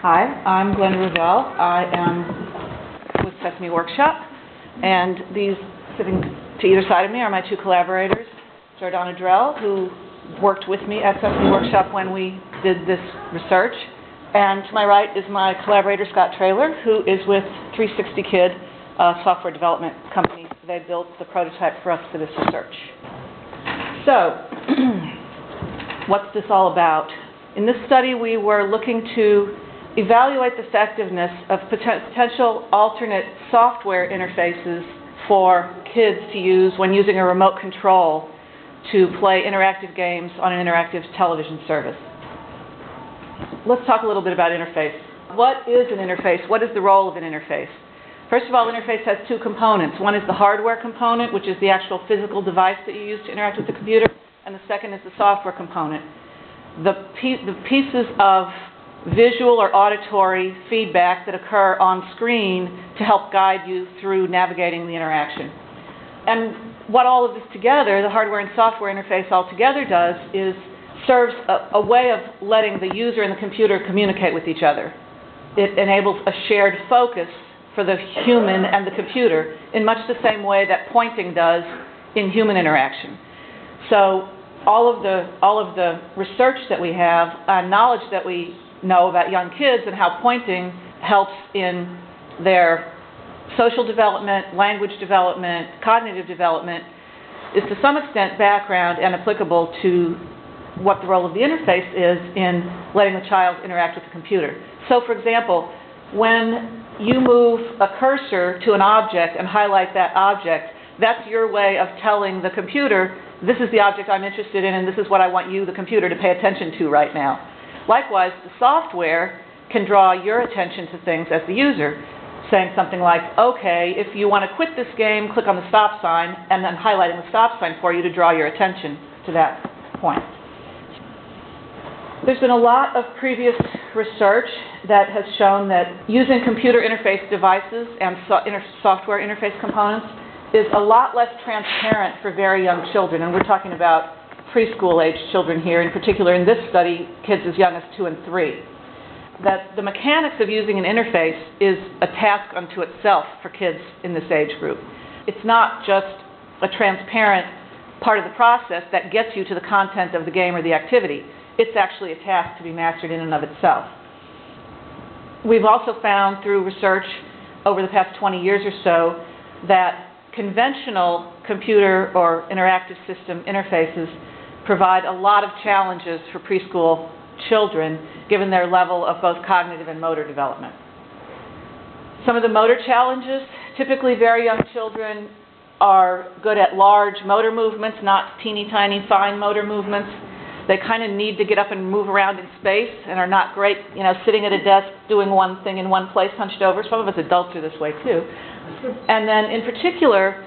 Hi, I'm Glenn Ravel. I am with Sesame Workshop, and these sitting to either side of me are my two collaborators, Jordana Drell, who worked with me at Sesame Workshop when we did this research, and to my right is my collaborator, Scott Traylor, who is with 360 Kid, a software development company. They built the prototype for us for this research. So, what's this all about? In this study, we were looking to evaluate the effectiveness of potential alternate software interfaces for kids to use when using a remote control to play interactive games on an interactive television service. Let's talk a little bit about interface. What is an interface? What is the role of an interface? First of all, interface has two components. One is the hardware component, which is the actual physical device that you use to interact with the computer, and the second is the software component. The pieces of visual or auditory feedback that occur on screen to help guide you through navigating the interaction. And what all of this together, the hardware and software interface all together does is serves a way of letting the user and the computer communicate with each other. It enables a shared focus for the human and the computer in much the same way that pointing does in human interaction. So all of the research that we have, knowledge that we know about young kids and how pointing helps in their social development, language development, cognitive development, is to some extent background and applicable to what the role of the interface is in letting the child interact with the computer. So, for example, when you move a cursor to an object and highlight that object, that's your way of telling the computer, this is the object I'm interested in and this is what I want you, the computer, to pay attention to right now. Likewise, the software can draw your attention to things as the user, saying something like, okay, if you want to quit this game, click on the stop sign, and then highlighting the stop sign for you to draw your attention to that point. There's been a lot of previous research that has shown that using computer interface devices and software interface components is a lot less transparent for very young children, and we're talking about preschool-age children here, in particular in this study, kids as young as 2 and 3. That the mechanics of using an interface is a task unto itself for kids in this age group. It's not just a transparent part of the process that gets you to the content of the game or the activity. It's actually a task to be mastered in and of itself. We've also found through research over the past 20 years or so that conventional computer or interactive system interfaces provide a lot of challenges for preschool children, given their level of both cognitive and motor development. Some of the motor challenges, typically very young children are good at large motor movements, not teeny tiny fine motor movements. They kind of need to get up and move around in space and are not great, sitting at a desk doing one thing in one place hunched over. Some of us adults are this way too. And then in particular,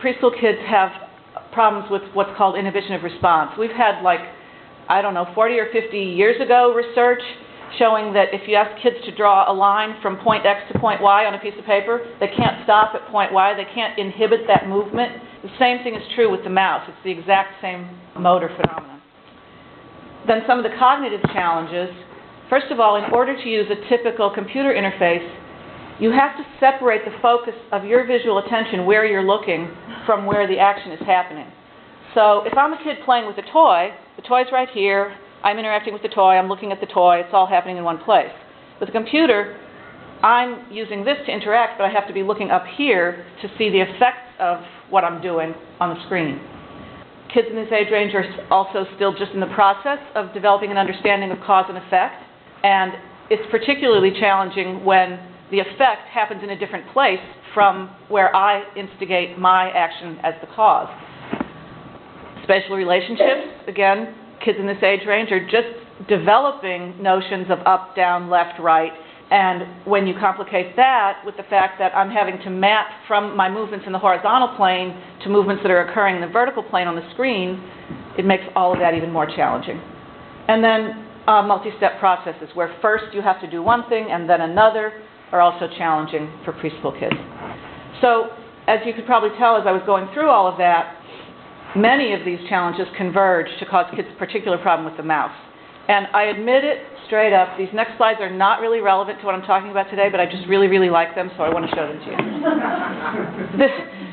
preschool kids have problems with what's called inhibition of response. We've had 40 or 50 years ago research showing that if you ask kids to draw a line from point X to point Y on a piece of paper, they can't stop at point Y, they can't inhibit that movement. The same thing is true with the mouse. It's the exact same motor phenomenon. Then some of the cognitive challenges. First of all, in order to use a typical computer interface, you have to separate the focus of your visual attention where you're looking from where the action is happening. So if I'm a kid playing with a toy, the toy's right here, I'm interacting with the toy, I'm looking at the toy, it's all happening in one place. With a computer, I'm using this to interact, but I have to be looking up here to see the effects of what I'm doing on the screen. Kids in this age range are also still just in the process of developing an understanding of cause and effect, and it's particularly challenging when the effect happens in a different place from where I instigate my action as the cause. Spatial relationships, again, kids in this age range are just developing notions of up, down, left, right, and when you complicate that with the fact that I'm having to map from my movements in the horizontal plane to movements that are occurring in the vertical plane on the screen, it makes all of that even more challenging. And then multi-step processes, where first you have to do one thing and then another, are also challenging for preschool kids. So, as you could probably tell as I was going through all of that, many of these challenges converge to cause kids a particular problem with the mouse. And I admit it straight up, these next slides are not really relevant to what I'm talking about today, but I just really, really like them, so I want to show them to you.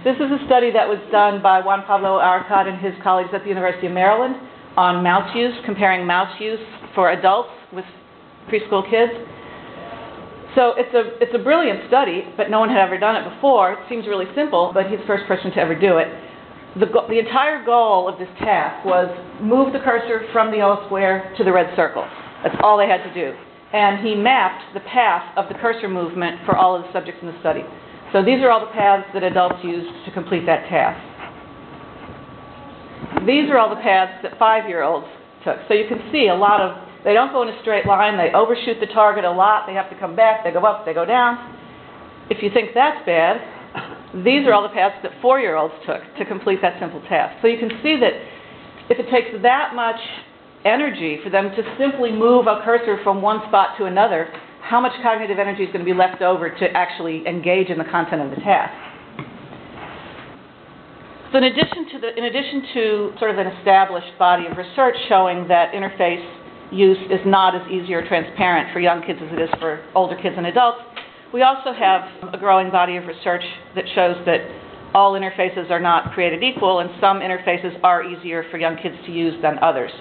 This is a study that was done by Juan Pablo Arcad and his colleagues at the University of Maryland on mouse use, comparing mouse use for adults with preschool kids. So it's a brilliant study, but no one had ever done it before. It seems really simple, but he's the first person to ever do it. The entire goal of this task was move the cursor from the yellow square to the red circle. That's all they had to do. And he mapped the path of the cursor movement for all of the subjects in the study. So these are all the paths that adults used to complete that task. These are all the paths that 5-year-olds took. So you can see a lot of, they don't go in a straight line, they overshoot the target a lot, they have to come back, they go up, they go down. If you think that's bad, these are all the paths that 4-year-olds took to complete that simple task. So you can see that if it takes that much energy for them to simply move a cursor from one spot to another, how much cognitive energy is going to be left over to actually engage in the content of the task? So in addition to sort of an established body of research showing that interface use is not as easy or transparent for young kids as it is for older kids and adults, we also have a growing body of research that shows that all interfaces are not created equal, and some interfaces are easier for young kids to use than others.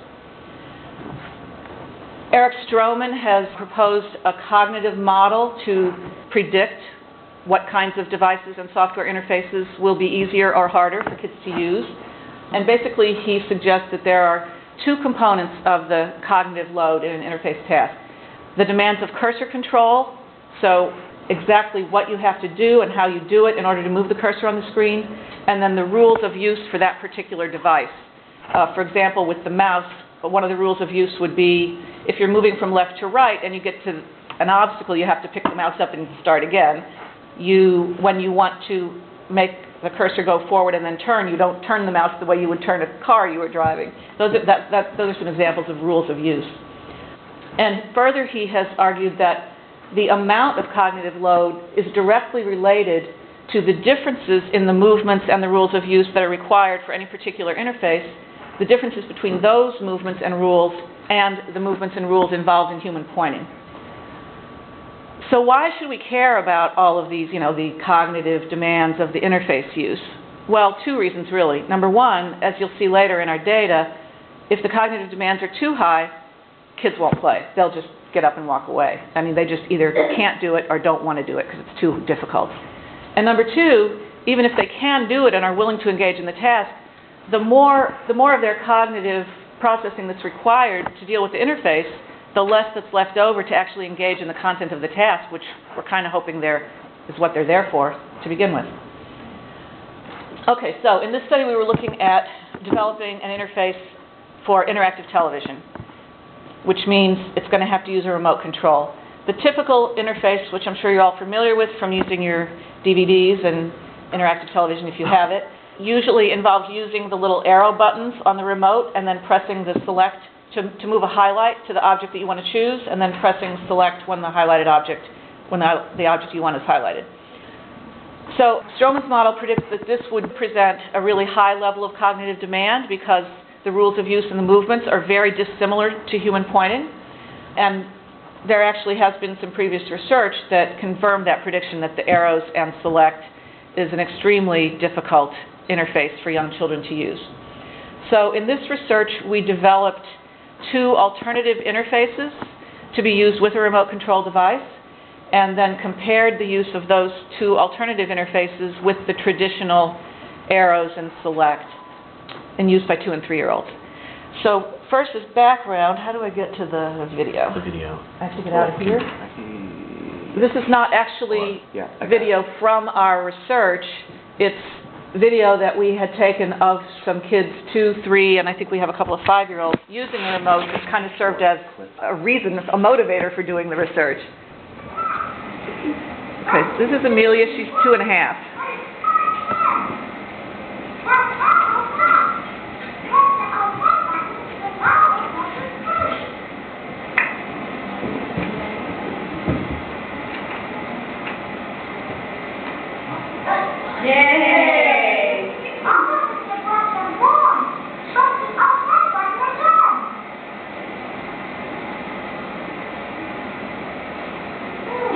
Eric Stroman has proposed a cognitive model to predict what kinds of devices and software interfaces will be easier or harder for kids to use. And basically, he suggests that there are two components of the cognitive load in an interface task. The demands of cursor control, so exactly what you have to do and how you do it in order to move the cursor on the screen, and then the rules of use for that particular device. For example, with the mouse, one of the rules of use would be if you're moving from left to right and you get to an obstacle, you have to pick the mouse up and start again. When you want to make the cursor go forward and then turn, you don't turn the mouse the way you would turn a car you were driving. Those are some examples of rules of use. And further, he has argued that the amount of cognitive load is directly related to the differences in the movements and the rules of use that are required for any particular interface, the differences between those movements and rules and the movements and rules involved in human pointing. So why should we care about all of these, the cognitive demands of the interface use? Well, two reasons really. Number one, as you'll see later in our data, if the cognitive demands are too high, kids won't play. They'll just get up and walk away. I mean, they just either can't do it or don't want to do it because it's too difficult. And number two, even if they can do it and are willing to engage in the task, the more of their cognitive processing that's required to deal with the interface, the less that's left over to actually engage in the content of the task, which we're kind of hoping is what they're there for to begin with. Okay, so in this study we were looking at developing an interface for interactive television, which means it's going to have to use a remote control. The typical interface, which I'm sure you're all familiar with from using your DVDs and interactive television if you have it, usually involves using the little arrow buttons on the remote and then pressing the select to move a highlight to the object that you want to choose, and then pressing select when the highlighted object, when the object you want is highlighted. So Stroman's model predicts that this would present a really high level of cognitive demand because the rules of use and the movements are very dissimilar to human pointing. And there actually has been some previous research that confirmed that prediction, that the arrows and select is an extremely difficult interface for young children to use. So in this research, we developed two alternative interfaces to be used with a remote control device, and then compared the use of those two alternative interfaces with the traditional arrows and select in use by 2- and 3-year-olds. So first as background, how do I get to the video? The video. I have to get out of here. This is not actually video from our research. It's video that we had taken of some kids, 2, 3, and I think we have a couple of 5-year-olds using the remote. It kind of served as a reason, a motivator for doing the research. Okay, so this is Amelia. She's 2 and a half.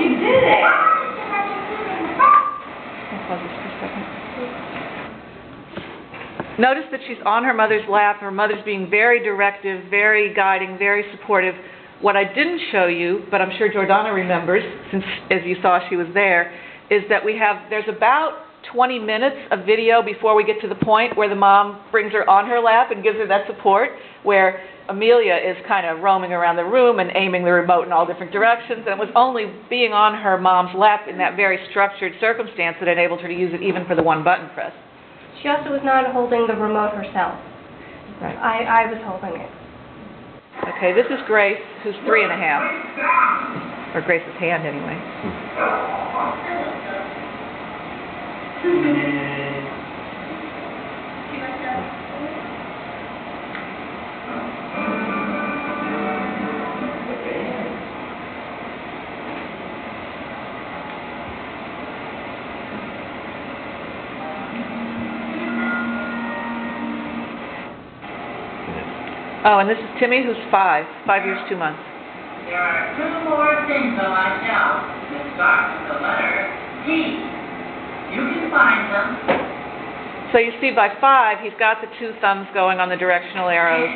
She did it! I'll pause this for a second. Notice that she's on her mother's lap. Her mother's being very directive, very guiding, very supportive. What I didn't show you, but I'm sure Jordana remembers, since as you saw she was there, is that there's about 20 minutes of video before we get to the point where the mom brings her on her lap and gives her that support, where Amelia is kind of roaming around the room and aiming the remote in all different directions, and it was only being on her mom's lap in that very structured circumstance that enabled her to use it even for the one button press. She also was not holding the remote herself. Right. I was holding it. Okay, this is Grace, who's 3.5. Or Grace's hand, anyway. Oh, and this is Timmy, who's 5 years, 2 months. There are 2 more things on my shelf that start with the letter T. You can find them. So you see by 5, he's got the 2 thumbs going on the directional arrows,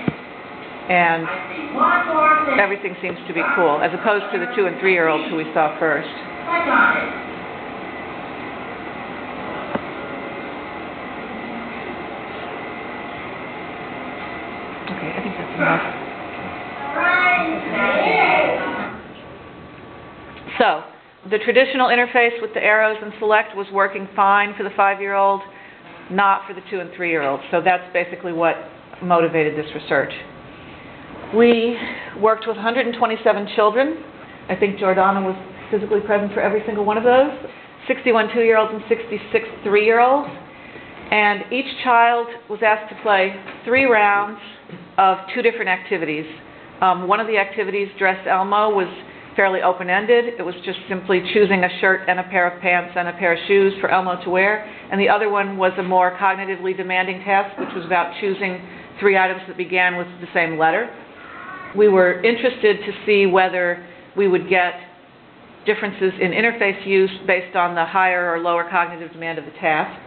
and I see 1 more thing. everything seems to be cool, as opposed to the 2- and 3-year-olds who we saw first. Click on it. Okay, I think that's enough. So, the traditional interface with the arrows and select was working fine for the 5-year-old, not for the 2- and 3-year-olds. So that's basically what motivated this research. We worked with 127 children. I think Jordana was physically present for every single one of those. 61 2-year-olds and 66 3-year-olds. And each child was asked to play 3 rounds of 2 different activities. One of the activities, Dress Elmo, was fairly open-ended. It was just simply choosing a shirt and a pair of pants and a pair of shoes for Elmo to wear. And the other one was a more cognitively demanding task, which was about choosing 3 items that began with the same letter. We were interested to see whether we would get differences in interface use based on the higher or lower cognitive demand of the task.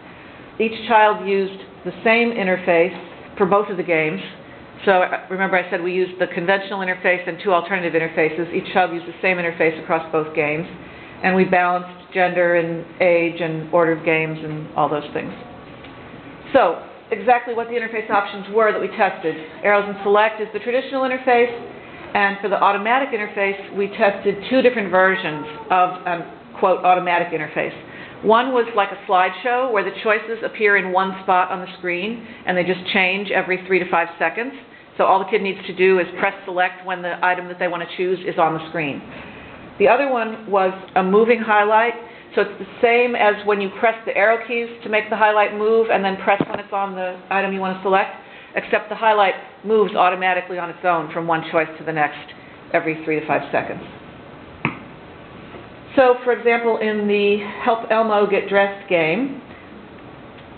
Each child used the same interface for both of the games. So remember I said we used the conventional interface and 2 alternative interfaces. Each child used the same interface across both games. And we balanced gender and age and order of games and all those things. So exactly what the interface options were that we tested. Arrows and select is the traditional interface. And for the automatic interface, we tested 2 different versions of quote, automatic interface. One was like a slideshow where the choices appear in one spot on the screen and they just change every 3 to 5 seconds. So all the kid needs to do is press select when the item that they want to choose is on the screen. The other one was a moving highlight. So it's the same as when you press the arrow keys to make the highlight move and then press when it's on the item you want to select, except the highlight moves automatically on its own from one choice to the next every 3 to 5 seconds. So, for example, in the Help Elmo Get Dressed game,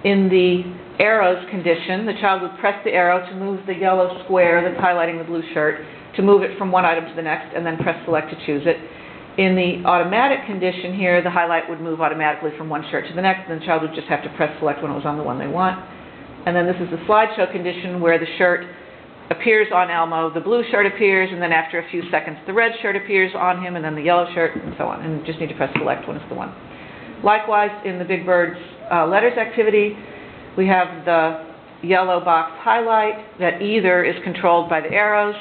in the arrows condition, the child would press the arrow to move the yellow square that's highlighting the blue shirt, to move it from one item to the next, and then press select to choose it. In the automatic condition here, the highlight would move automatically from one shirt to the next, and the child would just have to press select when it was on the one they want. And then this is the slideshow condition where the shirt appears on Elmo, the blue shirt appears, and then after a few seconds the red shirt appears on him, and then the yellow shirt, and so on. And you just need to press select when it's the one. Likewise, in the Big Bird's letters activity, we have the yellow box highlight that either is controlled by the arrows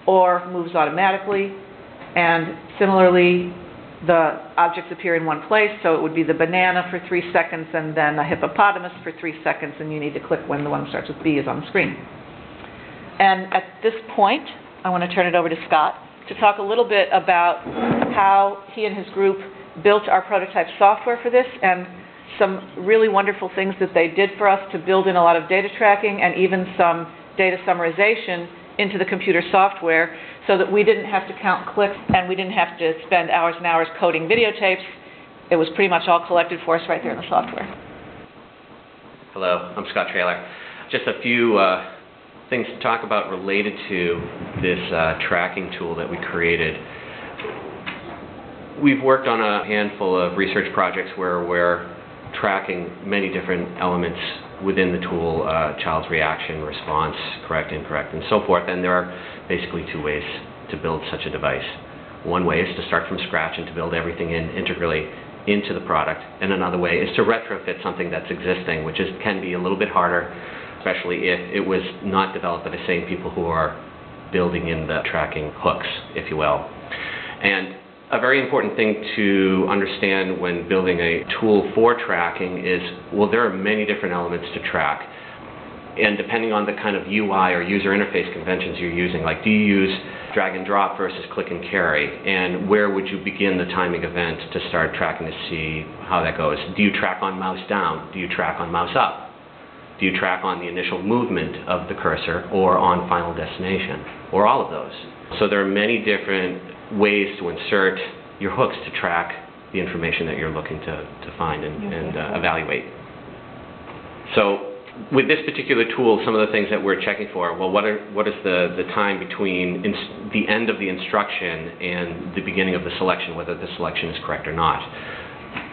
or moves automatically. And similarly, the objects appear in one place, so it would be the banana for 3 seconds and then a hippopotamus for 3 seconds, and you need to click when the one that starts with B is on the screen. And at this point, I want to turn it over to Scott to talk a little bit about how he and his group built our prototype software for this, and some really wonderful things that they did for us to build in a lot of data tracking and even some data summarization into the computer software so that we didn't have to count clicks and we didn't have to spend hours and hours coding videotapes. It was pretty much all collected for us right there in the software. Hello, I'm Scott Traylor. Just a few things to talk about related to this tracking tool that we created. We've worked on a handful of research projects where we're tracking many different elements within the tool, child's reaction, response, correct, incorrect, and so forth. And there are basically two ways to build such a device. One way is to start from scratch and to build everything integrally into the product, and another way is to retrofit something that's existing, which can be a little bit harder, especially if it was not developed by the same people who are building in the tracking hooks, if you will. And a very important thing to understand when building a tool for tracking is, well, there are many different elements to track. And depending on the kind of UI or user interface conventions you're using, like do you use drag and drop versus click and carry, and where would you begin the timing event to start tracking to see how that goes? Do you track on mouse down? Do you track on mouse up? Do you track on the initial movement of the cursor or on final destination, or all of those? So there are many different ways to insert your hooks to track the information that you're looking to find and evaluate. So with this particular tool, some of the things that we're checking for, well, what is the time between the end of the instruction and the beginning of the selection, whether the selection is correct or not.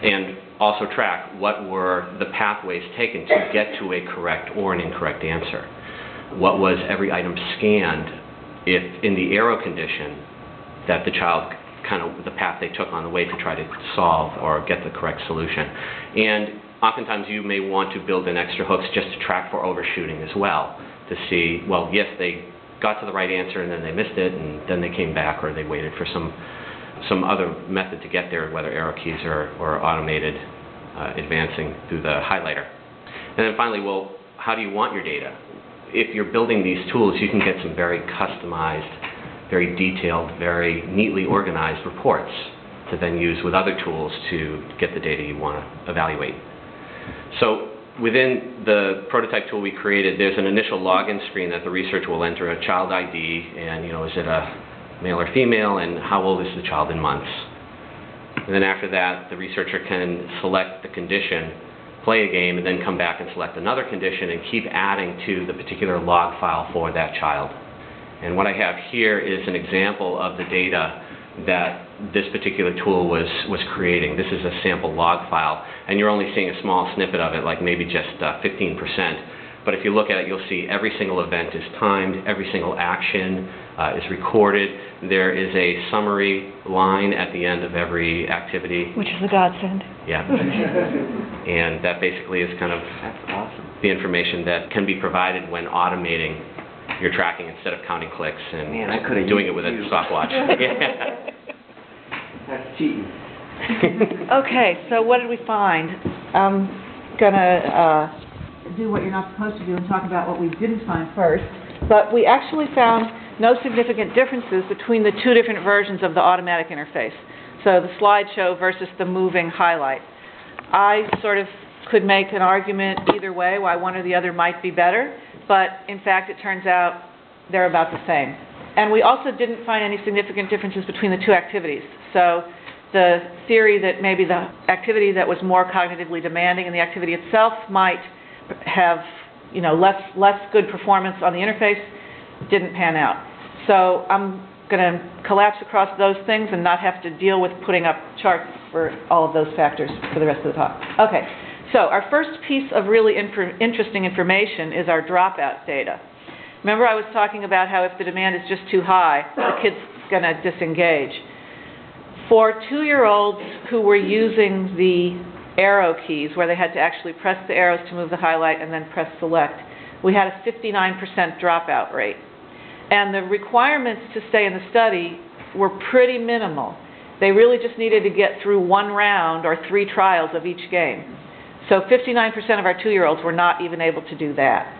And also track what were the pathways taken to get to a correct or an incorrect answer. What was every item scanned if in the arrow condition that the child the path they took on the way to try to solve or get the correct solution. And oftentimes you may want to build in extra hooks just to track for overshooting as well, to see, well, yes, they got to the right answer and then they missed it and then they came back, or they waited for some other method to get there, whether arrow keys or automated advancing through the highlighter. And then finally, well, how do you want your data? If you're building these tools, you can get some very customized, very detailed, very neatly organized reports to then use with other tools to get the data you want to evaluate. So within the prototype tool we created, there's an initial login screen that the researcher will enter a child ID, and is it a male or female, and how old is the child in months. And then after that, the researcher can select the condition, play a game, and then come back and select another condition and keep adding to the particular log file for that child. And what I have here is an example of the data that this particular tool was creating. This is a sample log file, and you're only seeing a small snippet of it, like maybe just 15%. But if you look at it, you'll see every single event is timed, every single action is recorded. There is a summary line at the end of every activity. Which is a godsend. Yeah. And that basically is kind of the information that can be provided when automating your tracking instead of counting clicks and doing it with a stopwatch. That's cheating. Okay, so what did we find? I'm going to do what you're not supposed to do and talk about what we didn't find first. But we actually found no significant differences between the two different versions of the automatic interface. So the slideshow versus the moving highlight. I sort of could make an argument either way why one or the other might be better, but in fact it turns out they're about the same. And we also didn't find any significant differences between the two activities. So the theory that maybe the activity that was more cognitively demanding in the activity itself might have less good performance on the interface didn't pan out. So I'm going to collapse across those things and not have to deal with putting up charts for all of those factors for the rest of the talk. Okay. So our first piece of really interesting information is our dropout data. Remember I was talking about how if the demand is just too high, the kid's going to disengage. For 2-year-olds who were using the arrow keys, where they had to actually press the arrows to move the highlight and then press select, we had a 59% dropout rate. And the requirements to stay in the study were pretty minimal. They really just needed to get through one round or 3 trials of each game. So 59% of our 2-year-olds were not even able to do that.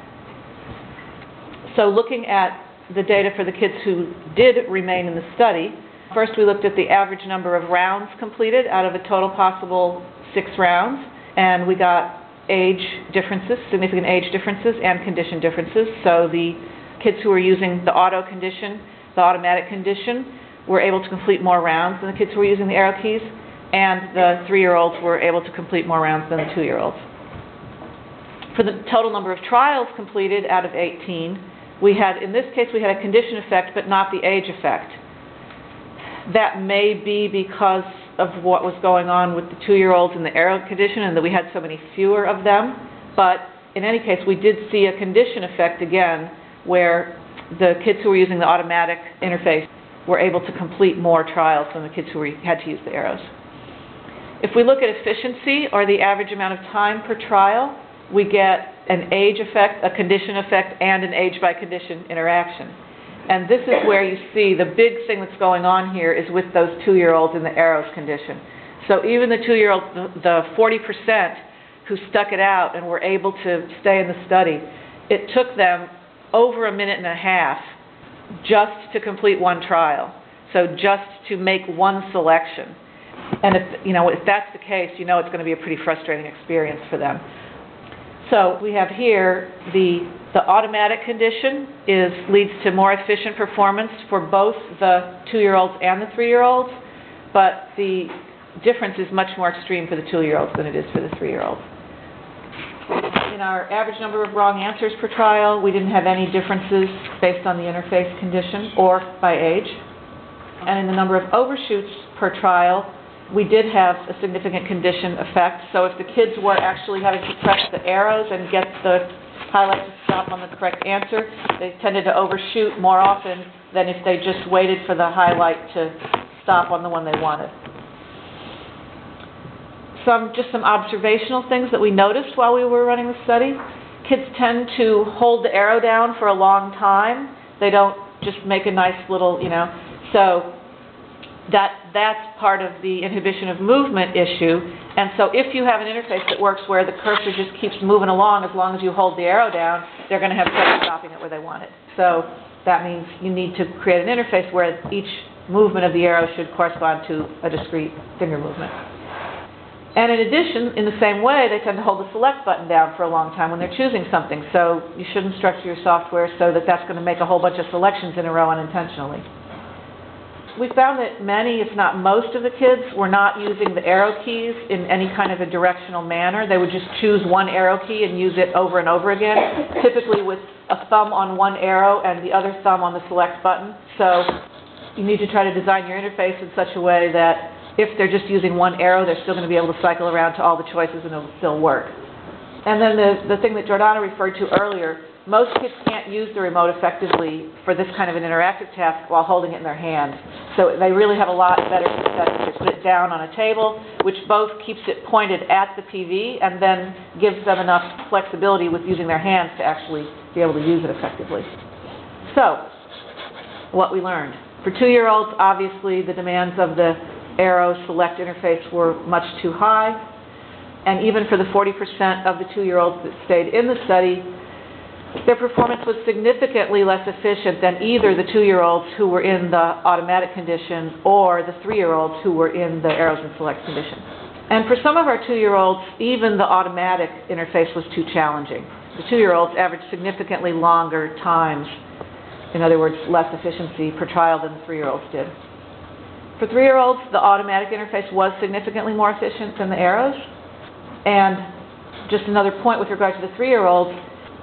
So looking at the data for the kids who did remain in the study, first we looked at the average number of rounds completed out of a total possible 6 rounds, and we got age differences, significant age differences and condition differences. So the kids who were using the auto condition, the automatic condition, were able to complete more rounds than the kids who were using the arrow keys, and the 3-year-olds were able to complete more rounds than the 2-year-olds. For the total number of trials completed out of 18, in this case we had a condition effect but not the age effect. That may be because of what was going on with the 2-year-olds in the arrow condition and that we had so many fewer of them. But in any case, we did see a condition effect again where the kids who were using the automatic interface were able to complete more trials than the kids who had to use the arrows. If we look at efficiency, or the average amount of time per trial, we get an age effect, a condition effect, and an age-by-condition interaction. And this is where you see the big thing that's going on here is with those 2-year-olds in the arrows condition. So even the 2-year-olds, the 40% who stuck it out and were able to stay in the study, it took them over a minute and a half just to complete one trial. So just to make one selection. And if that's the case, it's going to be a pretty frustrating experience for them. So we have here the automatic condition leads to more efficient performance for both the 2-year-olds and the 3-year-olds, but the difference is much more extreme for the 2-year-olds than it is for the 3-year-olds. In our average number of wrong answers per trial, we didn't have any differences based on the interface condition or by age. And in the number of overshoots per trial, we did have a significant condition effect. So if the kids were actually having to press the arrows and get the highlight to stop on the correct answer, they tended to overshoot more often than if they just waited for the highlight to stop on the one they wanted. Just some observational things that we noticed while we were running the study. Kids tend to hold the arrow down for a long time. They don't just make a nice little, so that's part of the inhibition of movement issue. And so if you have an interface that works where the cursor just keeps moving along as long as you hold the arrow down, they're going to have trouble stopping it where they want it. So that means you need to create an interface where each movement of the arrow should correspond to a discrete finger movement. And in addition, in the same way, they tend to hold the select button down for a long time when they're choosing something. So you shouldn't structure your software so that that's going to make a whole bunch of selections in a row unintentionally. We found that many, if not most of the kids, were not using the arrow keys in any kind of a directional manner. They would just choose one arrow key and use it over and over again, typically with a thumb on one arrow and the other thumb on the select button. So you need to try to design your interface in such a way that if they're just using one arrow, they're still going to be able to cycle around to all the choices and it'll still work. And then the thing that Jordana referred to earlier, most kids can't use the remote effectively for this kind of an interactive task while holding it in their hand. So they really have a lot better success if they put it down on a table, which both keeps it pointed at the TV and then gives them enough flexibility with using their hands to actually be able to use it effectively. So, what we learned. For 2-year-olds, obviously the demands of the arrow select interface were much too high, and even for the 40% of the 2-year-olds that stayed in the study, their performance was significantly less efficient than either the 2-year-olds who were in the automatic condition or the 3-year-olds who were in the arrows and select condition. And for some of our 2-year-olds, even the automatic interface was too challenging. The 2-year-olds averaged significantly longer times, in other words, less efficiency per trial than the 3-year-olds did. For 3-year-olds, the automatic interface was significantly more efficient than the arrows. And just another point with regard to the 3-year-olds,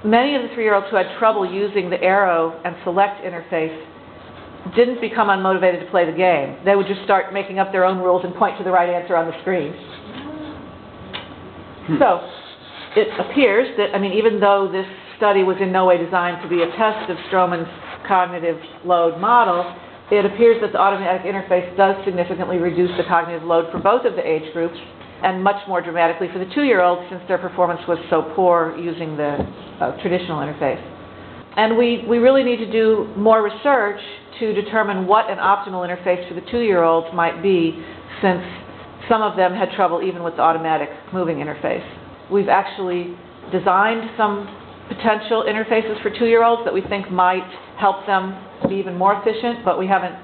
many of the 3-year-olds who had trouble using the arrow and select interface didn't become unmotivated to play the game. They would just start making up their own rules and point to the right answer on the screen. So it appears that, even though this study was in no way designed to be a test of Stroman's cognitive load model, it appears that the automatic interface does significantly reduce the cognitive load for both of the age groups, and much more dramatically for the 2-year-olds since their performance was so poor using the traditional interface. And we really need to do more research to determine what an optimal interface for the 2-year-olds might be, since some of them had trouble even with the automatic moving interface. We've actually designed some potential interfaces for 2-year-olds that we think might help them be even more efficient, but we haven't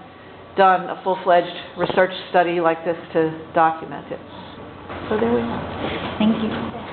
done a full-fledged research study like this to document it. So there we are. Thank you.